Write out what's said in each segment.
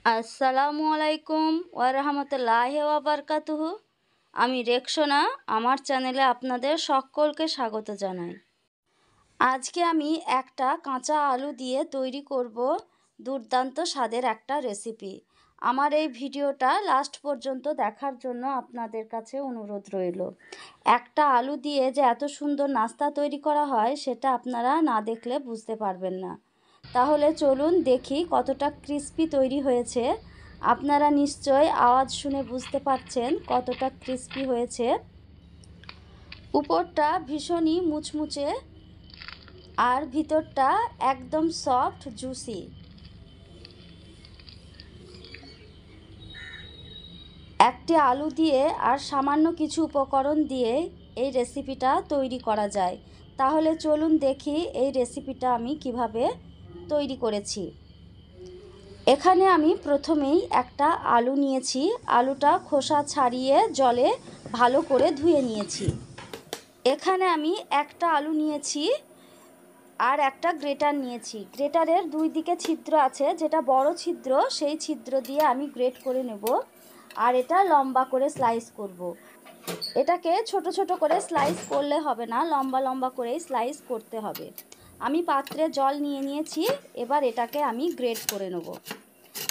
আসসালামু আলাইকুম ওয়া বারাকাতুহু। আমি রেকসোনা, আমার চ্যানেলে আপনাদের সকলকে স্বাগত জানাই। আজকে আমি একটা কাঁচা আলু দিয়ে তৈরি করব দুর্দান্ত স্বাদের একটা রেসিপি। আমার এই ভিডিওটা লাস্ট পর্যন্ত দেখার জন্য আপনাদের কাছে অনুরোধ রইল। একটা আলু দিয়ে যে এত সুন্দর নাস্তা তৈরি করা হয় সেটা আপনারা না দেখলে বুঝতে পারবেন না। তাহলে চলুন দেখি কতটা ক্রিস্পি তৈরি হয়েছে। আপনারা নিশ্চয় আওয়াজ শুনে বুঝতে পারছেন কতটা ক্রিস্পি হয়েছে। উপরটা ভীষণই মুচমুচে আর ভিতরটা একদম সফট জুসি। একটি আলু দিয়ে আর সামান্য কিছু উপকরণ দিয়ে এই রেসিপিটা তৈরি করা যায়। তাহলে চলুন দেখি এই রেসিপিটা আমি কিভাবে তৈরি করেছি। এখানে আমি প্রথমেই একটা আলু নিয়েছি। আলুটা খোসা ছাড়িয়ে জলে ভালো করে ধুয়ে নিয়েছি। এখানে আমি একটা আলু নিয়েছি আর একটা গ্রেটার নিয়েছি। গ্রেটারের দুই দিকে ছিদ্র আছে, যেটা বড় ছিদ্র সেই ছিদ্র দিয়ে আমি গ্রেট করে নেব। আর এটা লম্বা করে স্লাইস করব। এটাকে ছোট ছোট করে স্লাইস করলে হবে না, লম্বা লম্বা করেই স্লাইস করতে হবে। আমি পাত্রে জল নিয়ে নিয়েছি, এবার এটাকে আমি গ্রেট করে নেব।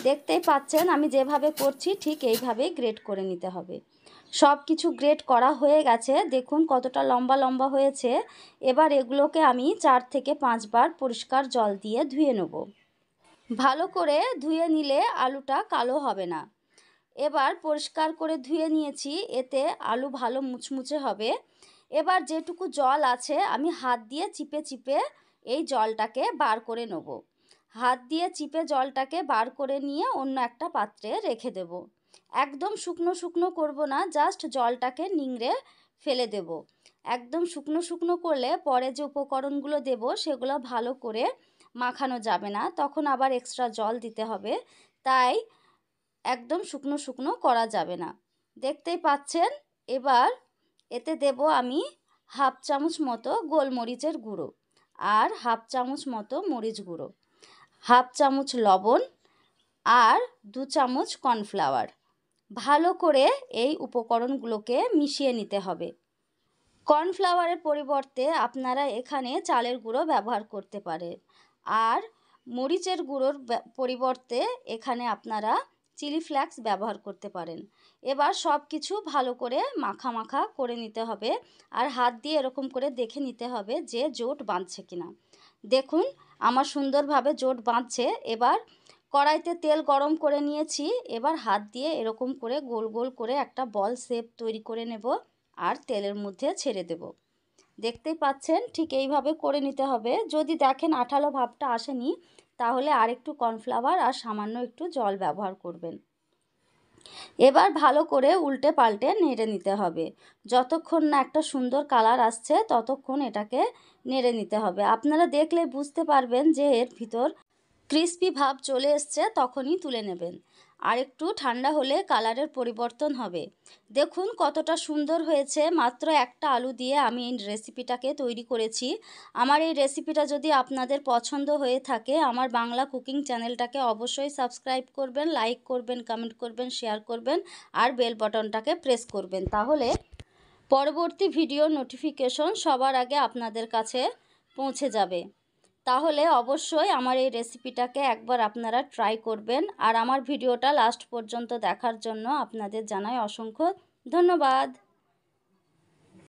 দেখতেই পাচ্ছেন আমি যেভাবে করছি ঠিক এইভাবেই গ্রেট করে নিতে হবে। সব কিছু গ্রেট করা হয়ে গেছে, দেখুন কতটা লম্বা লম্বা হয়েছে। এবার এগুলোকে আমি 4 থেকে 5 বার পরিষ্কার জল দিয়ে ধুয়ে নেব। ভালো করে ধুয়ে নিলে আলুটা কালো হবে না। এবার পরিষ্কার করে ধুয়ে নিয়েছি, এতে আলু ভালো মুচমুচে হবে। এবার যেটুকু জল আছে আমি হাত দিয়ে চিপে চিপে এই জলটাকে বার করে নেব। হাত দিয়ে চিপে জলটাকে বার করে নিয়ে অন্য একটা পাত্রে রেখে দেব। একদম শুকনো শুকনো করব না, জাস্ট জলটাকে নিংড়ে ফেলে দেব। একদম শুকনো শুকনো করলে পরে যে উপকরণগুলো দেব সেগুলো ভালো করে মাখানো যাবে না, তখন আবার এক্সট্রা জল দিতে হবে। তাই একদম শুকনো শুকনো করা যাবে না। দেখতেই পাচ্ছেন। এবার এতে দেব আমি হাফ চামচ মতো গোলমরিচের গুঁড়ো আর হাফ চামচ মতো মরিচ গুঁড়ো, হাফ চামচ লবণ আর 2 চামচ কর্নফ্লাওয়ার। ভালো করে এই উপকরণগুলোকে মিশিয়ে নিতে হবে। কর্নফ্লাওয়ারের পরিবর্তে আপনারা এখানে চালের গুঁড়ো ব্যবহার করতে পারেন, আর মরিচের গুঁড়োর পরিবর্তে এখানে আপনারা চিলি ফ্লেক্স ব্যবহার করতে পারেন। এবার সব কিছু ভালো করে মাখা মাখা করে নিতে হবে, আর হাত দিয়ে এরকম করে দেখে নিতে হবে যে জোট বাঁধছে কিনা। দেখুন আমার সুন্দরভাবে জোট বাঁধছে। এবার কড়াইতে তেল গরম করে নিয়েছি, এবার হাত দিয়ে এরকম করে গোল গোল করে একটা বল শেপ তৈরি করে নেব আর তেলের মধ্যে ছেড়ে দেব। দেখতেই পাচ্ছেন ঠিক এইভাবে করে নিতে হবে। যদি দেখেন আঠালো ভাবটা আসেনি তাহলে আর একটু কর্নফ্লাওয়ার আর সামান্য একটু জল ব্যবহার করবেন। এবার ভালো করে উল্টে পাল্টে নেড়ে নিতে হবে। যতক্ষণ না একটা সুন্দর কালার আসছে ততক্ষণ এটাকে নেড়ে নিতে হবে। আপনারা দেখলে বুঝতে পারবেন যে এর ভিতর ক্রিস্পি ভাব চলে এসছে, তখনই তুলে নেবেন। আর একটু ঠান্ডা হলে কালারের পরিবর্তন হবে। দেখুন কতটা সুন্দর হয়েছে। মাত্র একটা আলু দিয়ে আমি এই রেসিপিটাকে তৈরি করেছি। আমার এই রেসিপিটা যদি আপনাদের পছন্দ হয়ে থাকে আমার বাংলা কুকিং চ্যানেলটাকে অবশ্যই সাবস্ক্রাইব করবেন, লাইক করবেন, কমেন্ট করবেন, শেয়ার করবেন আর বেল বাটনটাকে প্রেস করবেন। তাহলে পরবর্তী ভিডিও নোটিফিকেশন সবার আগে আপনাদের কাছে পৌঁছে যাবে। তাহলে অবশ্যই আমার এই রেসিপিটাকে একবার আপনারা ট্রাই করবেন। আর আমার ভিডিওটা লাস্ট পর্যন্ত দেখার জন্য আপনাদের জানাই অসংখ্য ধন্যবাদ।